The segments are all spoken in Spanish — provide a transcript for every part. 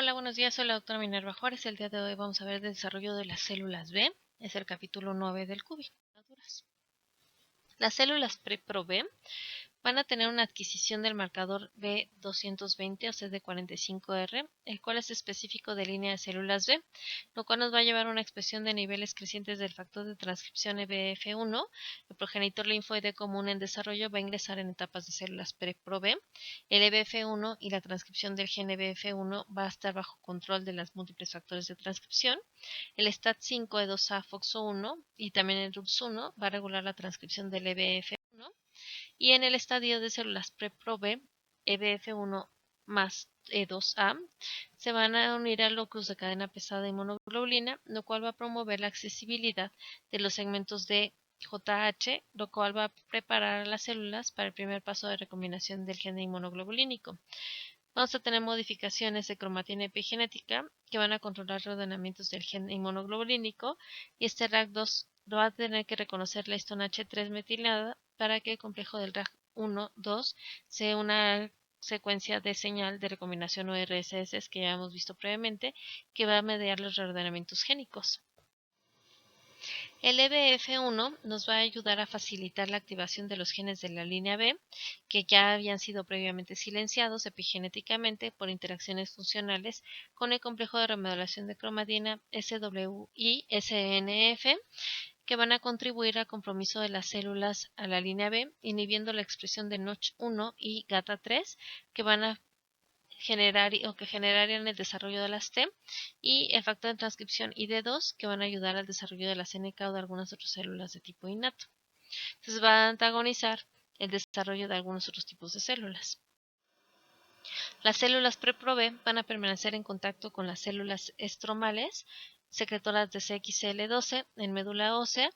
Hola, buenos días, soy la doctora Minerva Juárez. El día de hoy vamos a ver el desarrollo de las células B. Es el capítulo 9 del CUBI. Las células pre-Pro-B van a tener una adquisición del marcador B220 o CD45R, el cual es específico de línea de células B, lo cual nos va a llevar a una expresión de niveles crecientes del factor de transcripción EBF1. El progenitor linfoide común en desarrollo va a ingresar en etapas de células pre-Pro-B. El EBF1 y la transcripción del gen EBF1 va a estar bajo control de los múltiples factores de transcripción. El STAT5 E2A FOXO1 y también el RUX1 va a regular la transcripción del EBF1. Y en el estadio de células pre-Pro-B, EBF1 más E2A, se van a unir al locus de cadena pesada de inmunoglobulina, lo cual va a promover la accesibilidad de los segmentos de JH, lo cual va a preparar a las células para el primer paso de recombinación del gen inmunoglobulínico. Vamos a tener modificaciones de cromatina epigenética que van a controlar los ordenamientos del gen inmunoglobulínico, y este RAG2 va a tener que reconocer la histona H3 metilada para que el complejo del RAG1-2 sea una secuencia de señal de recombinación o RSS que ya hemos visto previamente, que va a mediar los reordenamientos génicos. El EBF1 nos va a ayudar a facilitar la activación de los genes de la línea B, que ya habían sido previamente silenciados epigenéticamente por interacciones funcionales con el complejo de remodelación de cromatina SWI-SNF, que van a contribuir al compromiso de las células a la línea B, inhibiendo la expresión de Notch1 y GATA3, que van a generarían el desarrollo de las T, y el factor de transcripción ID2, que van a ayudar al desarrollo de la CNK o de algunas otras células de tipo innato. Entonces va a antagonizar el desarrollo de algunos otros tipos de células. Las células pre-Pro-B van a permanecer en contacto con las células estromales secretoras de CXCL12 en médula ósea.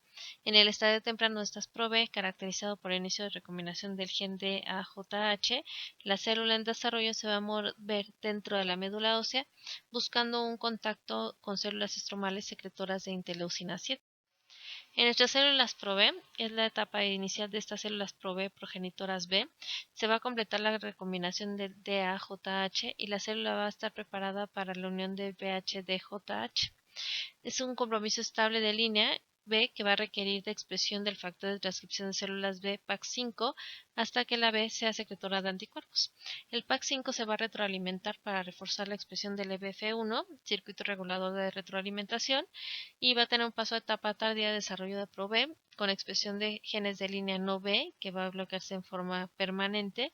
En el estadio temprano de estas Pro-B, caracterizado por el inicio de recombinación del gen de AJH, la célula en desarrollo se va a mover dentro de la médula ósea buscando un contacto con células estromales secretoras de interleucina 7. En nuestras células Pro-B, es la etapa inicial de estas células Pro-B progenitoras B, se va a completar la recombinación del DAJH y la célula va a estar preparada para la unión de BH-DJH. Es un compromiso estable de línea B que va a requerir de expresión del factor de transcripción de células B PAC5 hasta que la B sea secretora de anticuerpos. El PAC5 se va a retroalimentar para reforzar la expresión del EBF1, circuito regulador de retroalimentación, y va a tener un paso a etapa tardía de desarrollo de Pro-B con expresión de genes de línea no B que va a bloquearse en forma permanente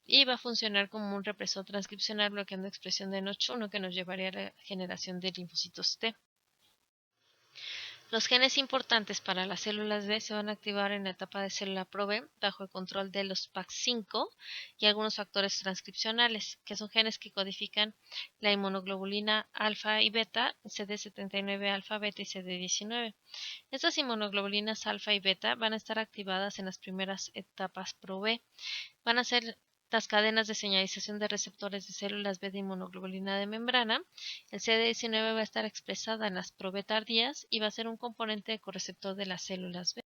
y va a funcionar como un represor transcripcional bloqueando expresión de Notch1 que nos llevaría a la generación de linfocitos T. Los genes importantes para las células B se van a activar en la etapa de célula Pro-B bajo el control de los PAC5 y algunos factores transcripcionales, que son genes que codifican la inmunoglobulina alfa y beta, CD79 alfa, beta y CD19. Estas inmunoglobulinas alfa y beta van a estar activadas en las primeras etapas Pro-B. Van a ser las cadenas de señalización de receptores de células B de inmunoglobulina de membrana. El CD19 va a estar expresada en las Pro-B tardías y va a ser un componente de correceptor de las células B.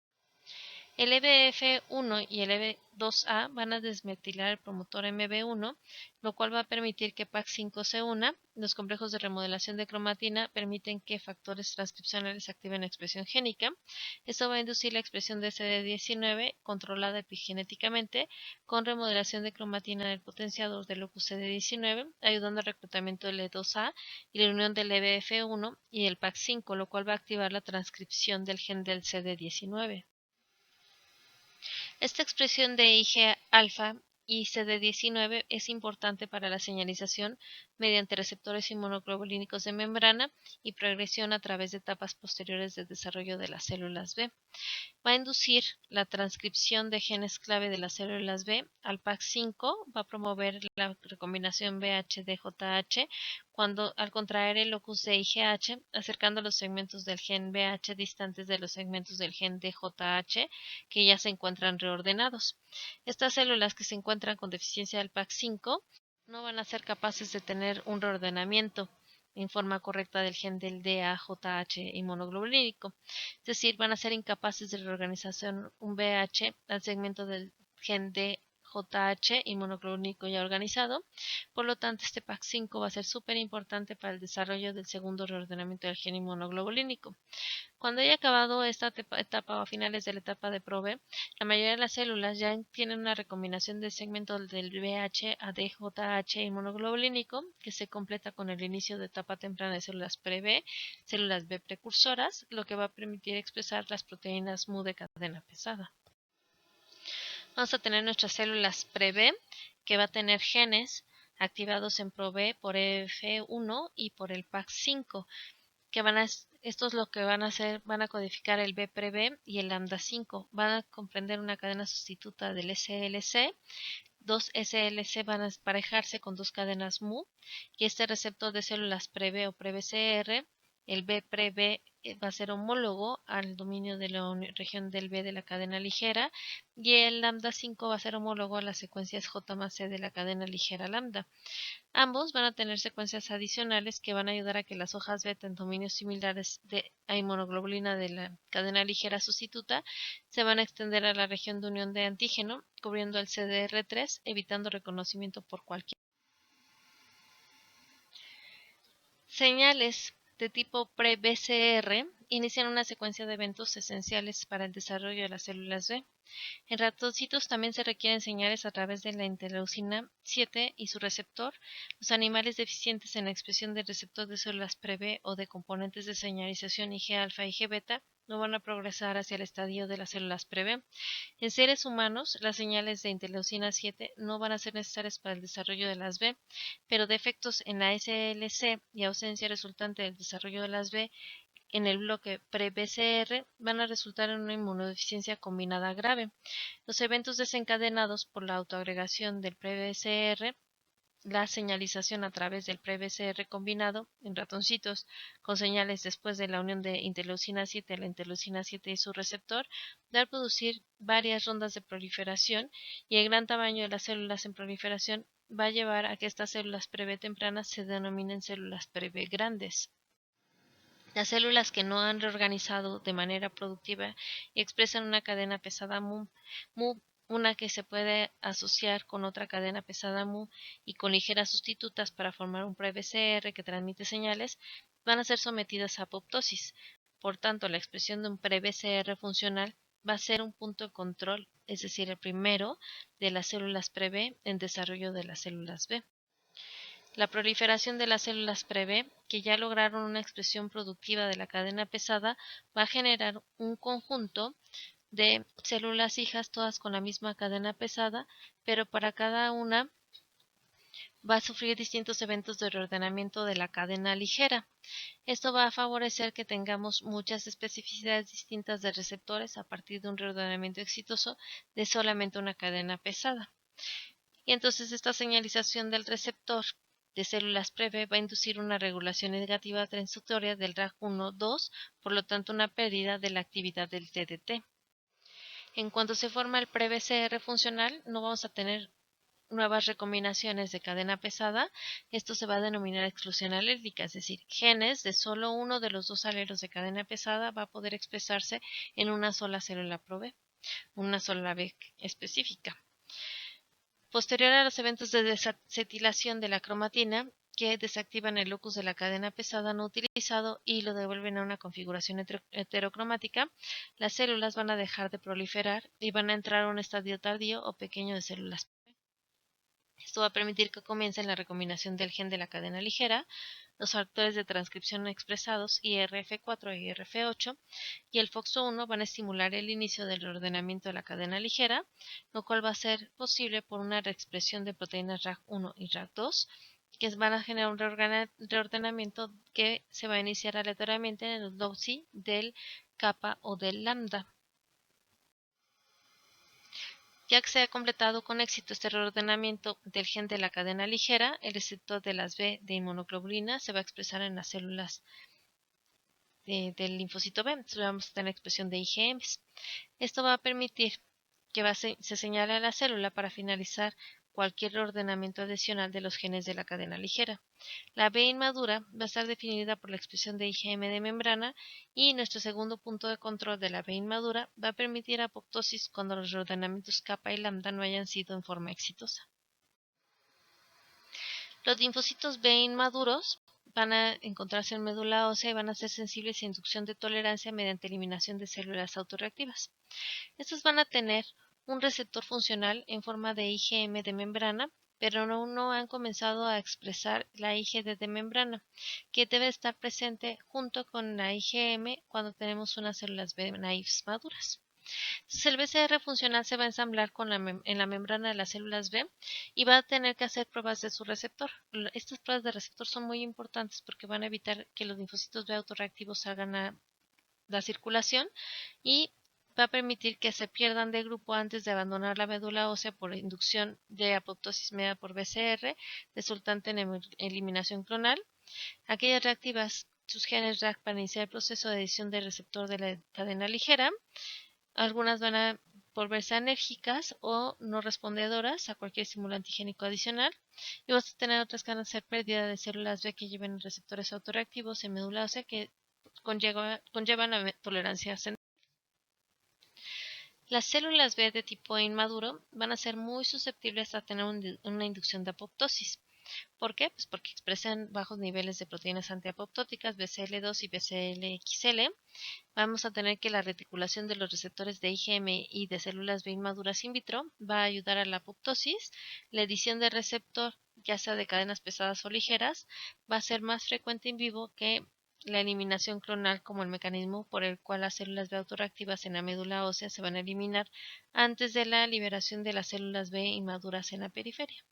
El EBF1 y el EB2A van a desmetilar el promotor MB1, lo cual va a permitir que PAC5 se una. Los complejos de remodelación de cromatina permiten que factores transcripcionales activen la expresión génica. Esto va a inducir la expresión de CD19 controlada epigenéticamente con remodelación de cromatina del potenciador del locus CD19, ayudando al reclutamiento del E2A y la unión del EBF1 y el PAC5, lo cual va a activar la transcripción del gen del CD19. Esta expresión de Ig-alfa y CD19 es importante para la señalización mediante receptores inmunoglobulínicos de membrana y progresión a través de etapas posteriores del desarrollo de las células B. Va a inducir la transcripción de genes clave de las células B al PAC5, va a promover la recombinación BH-DJH cuando al contraer el locus de IGH, acercando los segmentos del gen BH distantes de los segmentos del gen DJH que ya se encuentran reordenados. Estas células que se encuentran con deficiencia del PAC5 no van a ser capaces de tener un reordenamiento en forma correcta del gen del DAJH inmunoglobulínico. Es decir, van a ser incapaces de reorganización un BH al segmento del gen DJH JH inmunoglobulínico ya organizado. Por lo tanto, este PAC5 va a ser súper importante para el desarrollo del segundo reordenamiento del gen inmunoglobulínico. Cuando haya acabado esta etapa o a finales de la etapa de ProB, la mayoría de las células ya tienen una recombinación del segmento del VH a DJH inmunoglobulínico que se completa con el inicio de etapa temprana de células pre-B, células B precursoras, lo que va a permitir expresar las proteínas MU de cadena pesada. Vamos a tener nuestras células pre-B, que va a tener genes activados en ProB por EF1 y por el PAC5, que estos lo que van a hacer, van a codificar el B pre-B y el lambda 5. Van a comprender una cadena sustituta del SLC. Dos SLC van a emparejarse con dos cadenas MU y este receptor de células pre-B o pre-BCR, el B pre-B va a ser homólogo al dominio de la región del B de la cadena ligera y el lambda 5 va a ser homólogo a las secuencias J más C de la cadena ligera lambda. Ambos van a tener secuencias adicionales que van a ayudar a que las hojas beta en dominios similares de inmunoglobulina de la cadena ligera sustituta se van a extender a la región de unión de antígeno, cubriendo el CDR3, evitando reconocimiento por cualquier. Señales de tipo pre-BCR inician una secuencia de eventos esenciales para el desarrollo de las células B. En ratoncitos también se requieren señales a través de la interleucina 7 y su receptor. Los animales deficientes en la expresión del receptor de células pre-B o de componentes de señalización IG-alfa y IG-beta no van a progresar hacia el estadio de las células pre-B. En seres humanos, las señales de interleucina 7 no van a ser necesarias para el desarrollo de las B, pero defectos en la SLC y ausencia resultante del desarrollo de las B en el bloque pre-BCR van a resultar en una inmunodeficiencia combinada grave. Los eventos desencadenados por la autoagregación del pre-BCR, la señalización a través del pre-BCR combinado en ratoncitos con señales después de la unión de interleucina 7 a la interleucina 7 y su receptor, va a producir varias rondas de proliferación y el gran tamaño de las células en proliferación va a llevar a que estas células pre-B tempranas se denominen células pre-B grandes. Las células que no han reorganizado de manera productiva y expresan una cadena pesada MU, una que se puede asociar con otra cadena pesada MU y con ligeras sustitutas para formar un pre-BCR que transmite señales, van a ser sometidas a apoptosis. Por tanto, la expresión de un pre-BCR funcional va a ser un punto de control, es decir, el primero de las células pre-B en desarrollo de las células B. La proliferación de las células pre-B, que ya lograron una expresión productiva de la cadena pesada, va a generar un conjunto de células hijas, todas con la misma cadena pesada, pero para cada una va a sufrir distintos eventos de reordenamiento de la cadena ligera. Esto va a favorecer que tengamos muchas especificidades distintas de receptores a partir de un reordenamiento exitoso de solamente una cadena pesada. Y entonces esta señalización del receptor de células pre-B va a inducir una regulación negativa transitoria del RAG1-2, por lo tanto una pérdida de la actividad del TDT. En cuanto se forma el pre-BCR funcional, no vamos a tener nuevas recombinaciones de cadena pesada. Esto se va a denominar exclusión alérgica, es decir, genes de solo uno de los dos alelos de cadena pesada va a poder expresarse en una sola célula pro-B, una sola B específica. Posterior a los eventos de desacetilación de la cromatina, que desactivan el locus de la cadena pesada no utilizado y lo devuelven a una configuración heterocromática, las células van a dejar de proliferar y van a entrar a un estadio tardío o pequeño de células. Esto va a permitir que comience la recombinación del gen de la cadena ligera, los factores de transcripción expresados IRF4 y IRF8 y el FOXO1 van a estimular el inicio del reordenamiento de la cadena ligera, lo cual va a ser posible por una reexpresión de proteínas RAG1 y RAG2 que van a generar un reordenamiento que se va a iniciar aleatoriamente en el LOCI del kappa o del lambda. Ya que se ha completado con éxito este reordenamiento del gen de la cadena ligera, el receptor de las B de inmunoglobulina se va a expresar en las células del linfocito B. Entonces vamos a tener expresión de IgMs. Esto va a permitir que se señale a la célula para finalizar cualquier ordenamiento adicional de los genes de la cadena ligera. La B inmadura va a estar definida por la expresión de IgM de membrana y nuestro segundo punto de control de la B inmadura va a permitir apoptosis cuando los reordenamientos kappa y lambda no hayan sido en forma exitosa. Los linfocitos B inmaduros van a encontrarse en médula ósea y van a ser sensibles a inducción de tolerancia mediante eliminación de células autorreactivas. Estos van a tener un receptor funcional en forma de IgM de membrana, pero no han comenzado a expresar la IgD de membrana, que debe estar presente junto con la IgM cuando tenemos unas células B naïves maduras. Entonces, el BCR funcional se va a ensamblar en la membrana de las células B y va a tener que hacer pruebas de su receptor. Estas pruebas de receptor son muy importantes porque van a evitar que los linfocitos B autorreactivos salgan a la circulación y va a permitir que se pierdan de grupo antes de abandonar la médula ósea por inducción de apoptosis mediada por BCR, resultante en eliminación clonal. Aquellas reactivas, sus genes RAC para iniciar el proceso de edición del receptor de la cadena ligera. Algunas van a volverse enérgicas o no respondedoras a cualquier estímulo antigénico adicional. Y vamos a tener otras que van a ser pérdida de células B que lleven receptores autorreactivos en médula ósea que conllevan a tolerancia ascendente. Las células B de tipo inmaduro van a ser muy susceptibles a tener una inducción de apoptosis. ¿Por qué? Pues porque expresan bajos niveles de proteínas antiapoptóticas BCL2 y BCLXL. Vamos a tener que la reticulación de los receptores de IgM y de células B inmaduras in vitro va a ayudar a la apoptosis. La edición del receptor, ya sea de cadenas pesadas o ligeras, va a ser más frecuente en vivo que la eliminación clonal como el mecanismo por el cual las células B autorreactivas en la médula ósea se van a eliminar antes de la liberación de las células B inmaduras en la periferia.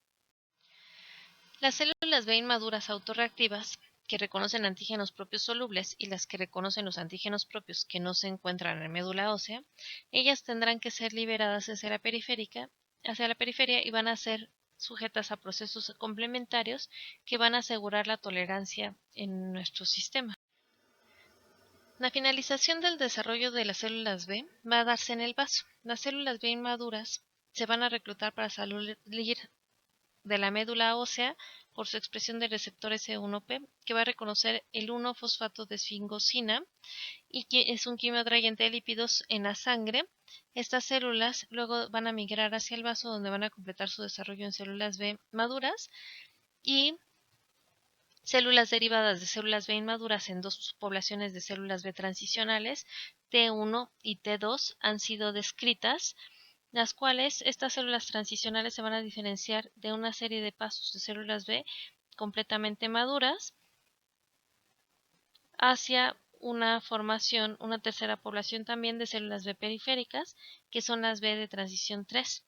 Las células B inmaduras autorreactivas que reconocen antígenos propios solubles y las que reconocen los antígenos propios que no se encuentran en médula ósea, ellas tendrán que ser liberadas hacia la periferia y van a ser sujetas a procesos complementarios que van a asegurar la tolerancia en nuestro sistema. La finalización del desarrollo de las células B va a darse en el vaso. Las células B inmaduras se van a reclutar para salir de la médula ósea por su expresión del receptor S1P, que va a reconocer el 1-fosfato de esfingosina y que es un quimioatrayente de lípidos en la sangre. Estas células luego van a migrar hacia el vaso donde van a completar su desarrollo en células B maduras y células derivadas de células B inmaduras en dos poblaciones de células B transicionales, T1 y T2, han sido descritas, las cuales estas células transicionales se van a diferenciar de una serie de pasos de células B completamente maduras hacia una formación, una tercera población también de células B periféricas, que son las B de transición 3.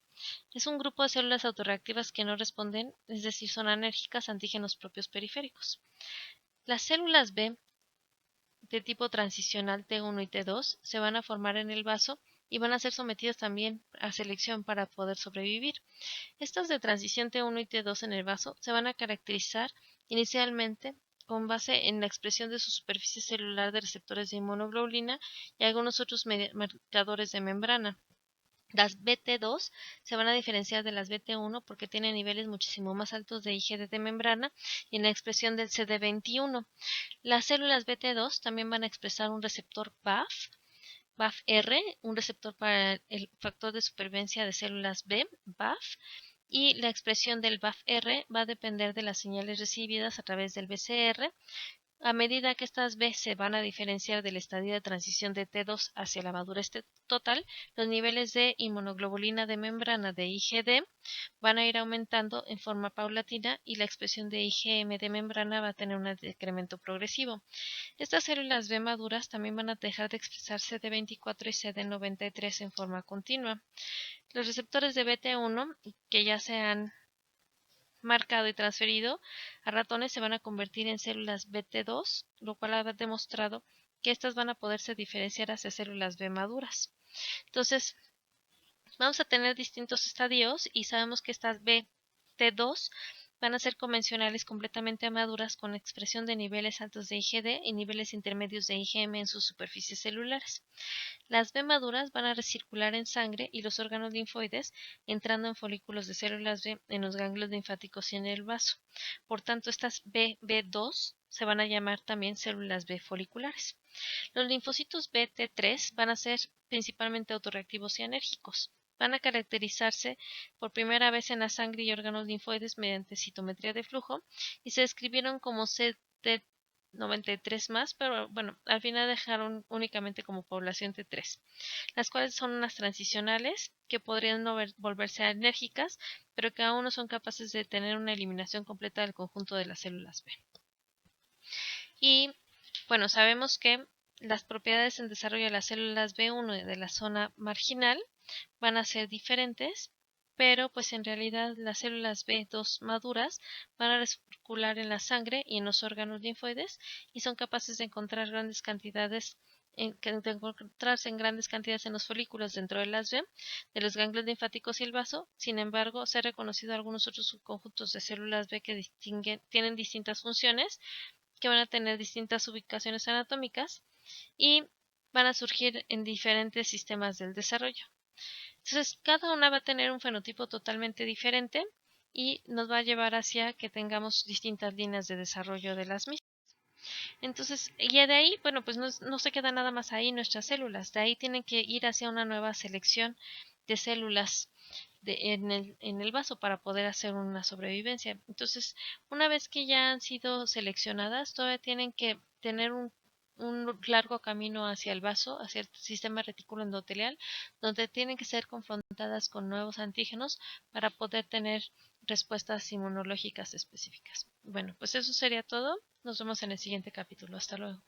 Es un grupo de células autorreactivas que no responden, es decir, son anérgicas a antígenos propios periféricos. Las células B de tipo transicional T1 y T2 se van a formar en el vaso y van a ser sometidas también a selección para poder sobrevivir. Estas de transición T1 y T2 en el vaso se van a caracterizar inicialmente con base en la expresión de su superficie celular de receptores de inmunoglobulina y algunos otros marcadores de membrana. Las BT2 se van a diferenciar de las BT1 porque tienen niveles muchísimo más altos de IgD de membrana y en la expresión del CD21. Las células BT2 también van a expresar un receptor BAFR, un receptor para el factor de supervivencia de células B, BAF, y la expresión del BAFR va a depender de las señales recibidas a través del BCR. A medida que estas B se van a diferenciar del estadio de transición de T2 hacia la madurez total, los niveles de inmunoglobulina de membrana de IgD van a ir aumentando en forma paulatina y la expresión de IgM de membrana va a tener un decremento progresivo. Estas células B maduras también van a dejar de expresar CD24 y CD93 en forma continua. Los receptores de BT1 que ya se han marcado y transferido a ratones se van a convertir en células BT2, lo cual ha demostrado que estas van a poderse diferenciar hacia células B maduras. Entonces, vamos a tener distintos estadios y sabemos que estas BT2 van a ser convencionales completamente maduras con expresión de niveles altos de IgD y niveles intermedios de IgM en sus superficies celulares. Las B maduras van a recircular en sangre y los órganos linfoides, entrando en folículos de células B en los ganglios linfáticos y en el vaso. Por tanto, estas B2 se van a llamar también células B foliculares. Los linfocitos Bt3 van a ser principalmente autorreactivos y enérgicos. Van a caracterizarse por primera vez en la sangre y órganos linfoides mediante citometría de flujo y se describieron como CT93+, pero bueno, al final dejaron únicamente como población T3, las cuales son unas transicionales que podrían volverse enérgicas, pero que aún no son capaces de tener una eliminación completa del conjunto de las células B. Y bueno, sabemos que las propiedades en desarrollo de las células B1 de la zona marginal van a ser diferentes, pero pues en realidad las células B2 maduras van a recircular en la sangre y en los órganos linfoides y son capaces de encontrar grandes cantidades de encontrarse en grandes cantidades en los folículos dentro de las B, de los ganglios linfáticos y el vaso. Sin embargo, se ha reconocido algunos otros subconjuntos de células B que tienen distintas funciones, que van a tener distintas ubicaciones anatómicas y van a surgir en diferentes sistemas del desarrollo. Entonces, cada una va a tener un fenotipo totalmente diferente y nos va a llevar hacia que tengamos distintas líneas de desarrollo de las mismas. Entonces, y de ahí, bueno, pues no se queda nada más ahí nuestras células, de ahí tienen que ir hacia una nueva selección de células en el vaso para poder hacer una sobrevivencia. Entonces, una vez que ya han sido seleccionadas, todavía tienen que tener un largo camino hacia el vaso, hacia el sistema retículo endotelial, donde tienen que ser confrontadas con nuevos antígenos para poder tener respuestas inmunológicas específicas. Bueno, pues eso sería todo. Nos vemos en el siguiente capítulo. Hasta luego.